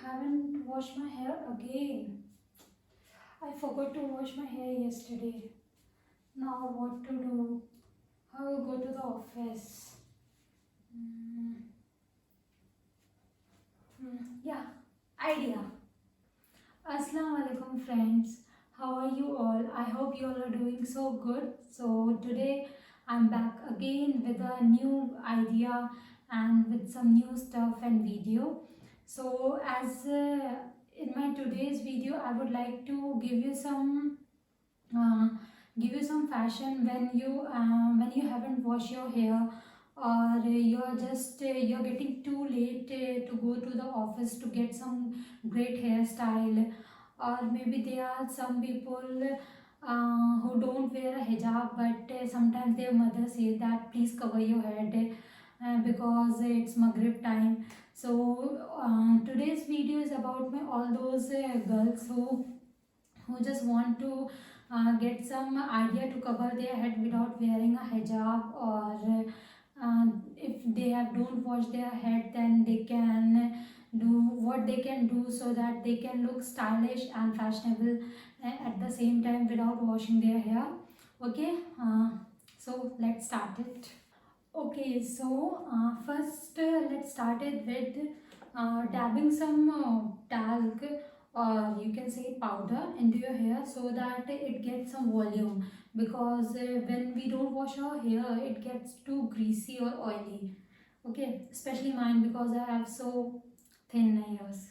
haven't washed my hair again. I forgot to wash my hair yesterday. Now what to do? How to go to the office? Hmm. Yeah, idea. Assalamu alaikum friends. How are you all? I hope you all are doing so good. So today I'm back again with a new idea and with some new stuff and video. So as in my today's video, I would like to uh, give you some fashion when you haven't washed your hair, or you're just you're getting too late to go to the office to get some great hairstyle, or maybe there are some people who don't wear a hijab, but sometimes their mother says that please cover your head because it's Maghrib time. So today's video is about all those girls who just want to get some idea to cover their head without wearing a hijab, or if they don't wash their head, then they can do what they can do so that they can look stylish and fashionable at the same time without washing their hair. Okay, so let's start it. Okay, so first let's start it with dabbing some talc, or you can say powder, into your hair so that it gets some volume, because when we don't wash our hair it gets too greasy or oily. Okay, especially mine because I have so thin hairs.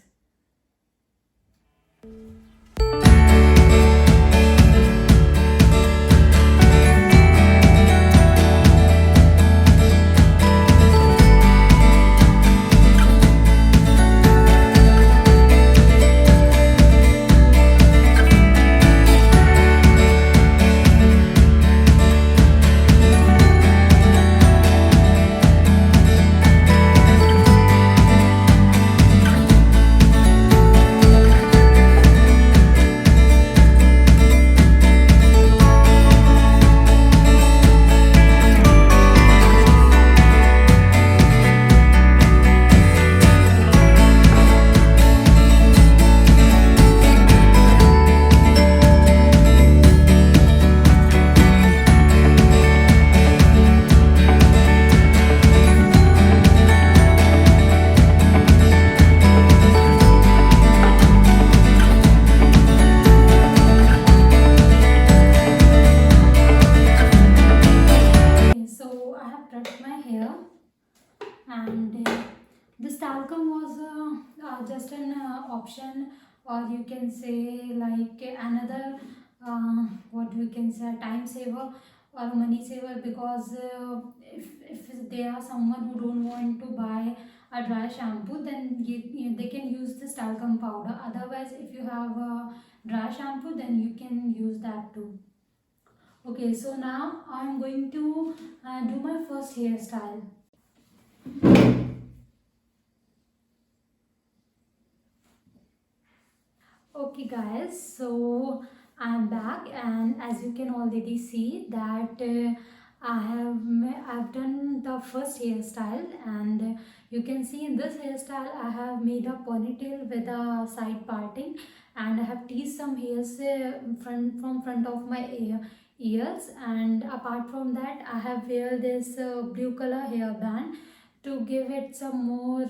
Okay, so I have brushed my hair, and this talcum was just an option, or you can say like another what we can say, a time saver or money saver, because if they are someone who don't want to buy a dry shampoo, then they can use this talcum powder. Otherwise, if you have a dry shampoo, then you can use that too. Okay, so now I'm going to do my first hairstyle. Okay guys, so I'm back, and as you can already see that I've done the first hairstyle, and you can see in this hairstyle I have made a ponytail with a side parting, and I have teased some hairs from front of my ears, and apart from that I have wear this blue color hairband to give it some more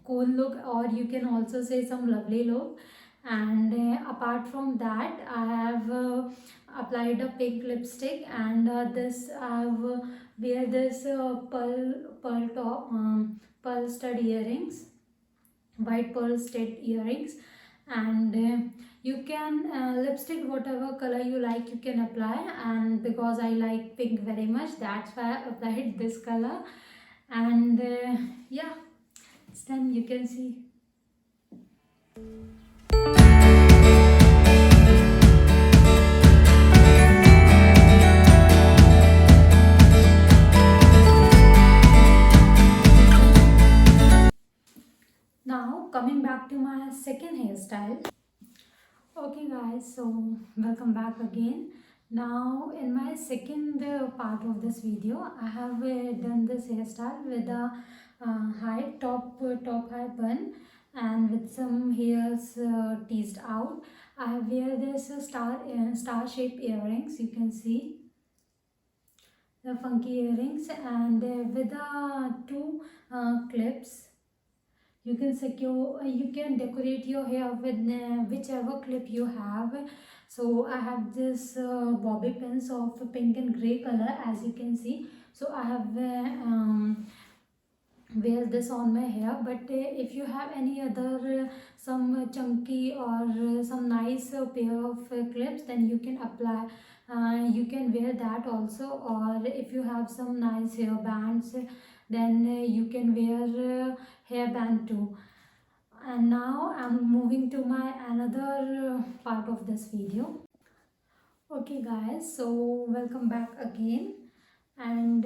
cool look, or you can also say some lovely look. And apart from that I have applied a pink lipstick, and this I have wear this pearl top pearl stud earrings, white pearl stud earrings. And you can lipstick whatever color you like, you can apply, and because I like pink very much, that's why I applied this color. And yeah, it's done, you can see. Now coming back to my second hairstyle. Okay guys, so welcome back again. Now in my second part of this video, I have done this hairstyle with a high top high bun, and with some hairs teased out. I wear this star shaped earrings. You can see the funky earrings, and with two clips. You can secure, you can decorate your hair with whichever clip you have. So I have this bobby pins of pink and gray color, as you can see. So I have wear this on my hair, but if you have any other some chunky or some nice pair of clips, then you can apply, you can wear that also. Or if you have some nice hair bands, then you can wear hair band too. And now I'm moving to my another part of this video. Okay guys, so welcome back again. And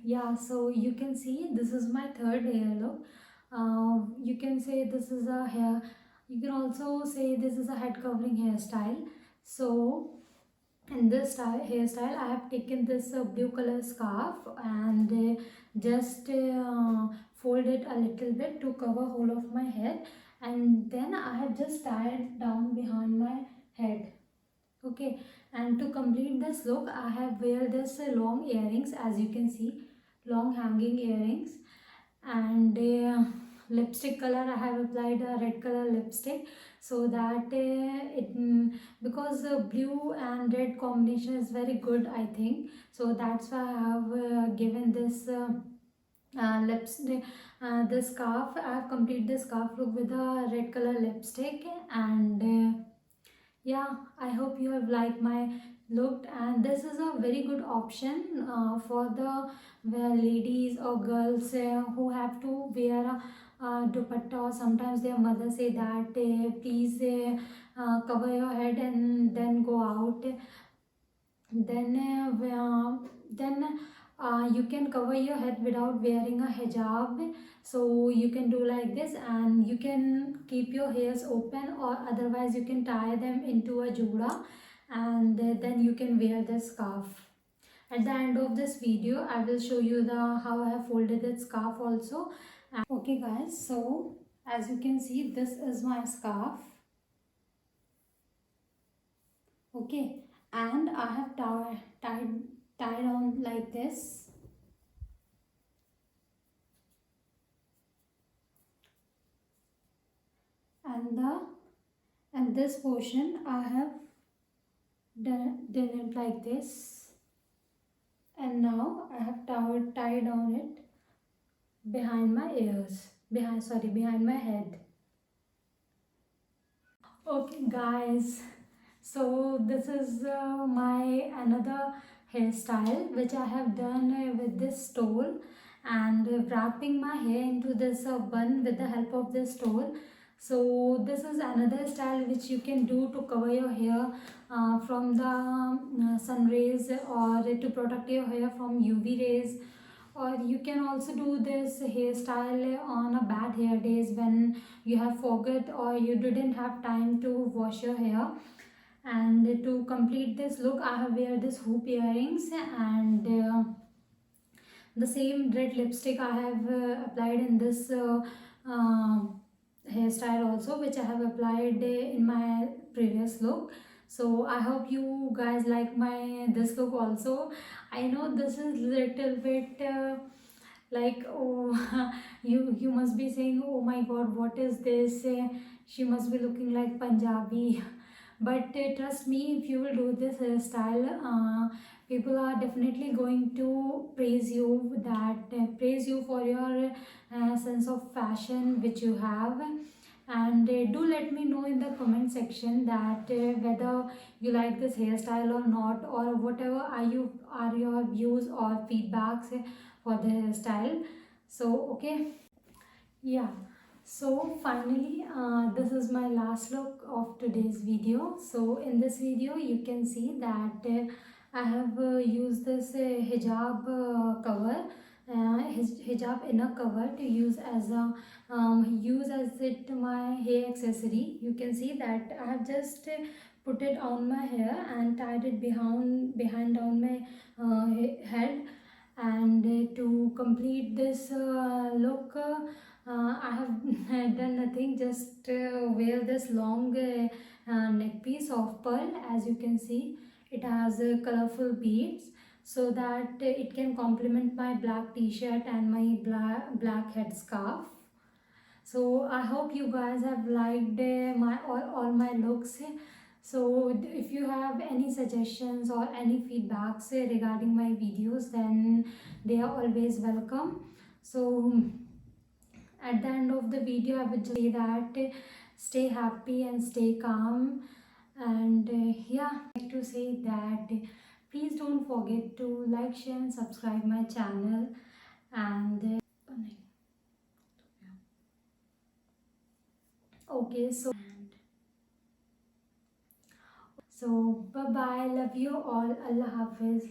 yeah, so you can see this is my third hair look. You can say this is a hair, you can also say this is a head covering hairstyle. So in this hairstyle I have taken this blue color scarf and just fold it a little bit to cover whole of my head, and then I have just tied down behind my head. Okay, and to complete this look I have wear this long earrings, as you can see, long hanging earrings. And lipstick color, I have applied a red color lipstick, so that because blue and red combination is very good, I think. So that's why I have given this lipstick, this scarf. I have completed the scarf look with a red color lipstick. And yeah, I hope you have liked my look, and this is a very good option for the ladies or girls who have to wear a dupatta, or sometimes their mother say that please cover your head and then go out. Then you can cover your head without wearing a hijab. So you can do like this, and you can keep your hairs open, or otherwise you can tie them into a jura, and then you can wear the scarf. At the end of this video I will show you the how I have folded that scarf also. Okay guys, so as you can see, this is my scarf. Okay, and I have tied on like this. And this portion I have done it like this, and now I have tied on it behind my ears, behind my head. Okay guys, so this is my another hairstyle which I have done with this stole, and wrapping my hair into this bun with the help of this stole. So this is another style which you can do to cover your hair from the sun rays, or to protect your hair from UV rays. Or you can also do this hairstyle on a bad hair days when you have forgot or you didn't have time to wash your hair. And to complete this look I have wear this hoop earrings, and the same red lipstick I have applied in this hairstyle also, which I have applied in my previous look. So I hope you guys like my this look also. I know this is little bit like, oh, you must be saying, oh my god, what is this, she must be looking like Punjabi. But trust me, if you will do this hairstyle, people are definitely going to praise you, that praise you for your sense of fashion which you have. And do let me know in the comment section that whether you like this hairstyle or not, or whatever are your views or feedbacks for the hairstyle. So okay, yeah, so finally this is my last look of today's video. So in this video you can see that I have used this hijab cover, hijab inner cover, to use as a use as it my hair accessory. You can see that I have just put it on my hair and tied it behind down my head. And to complete this look, I have done nothing, just wear this long neck piece of pearl. As you can see, it has colorful beads, so that it can complement my black t-shirt and my black headscarf. So I hope you guys have liked my all my looks. So if you have any suggestions or any feedbacks regarding my videos, then they are always welcome. So at the end of the video, I would just say that stay happy and stay calm. And yeah, I'd like to say that please don't forget to like, share, and subscribe my channel. And okay, so bye bye. Love you all. Allah Hafiz.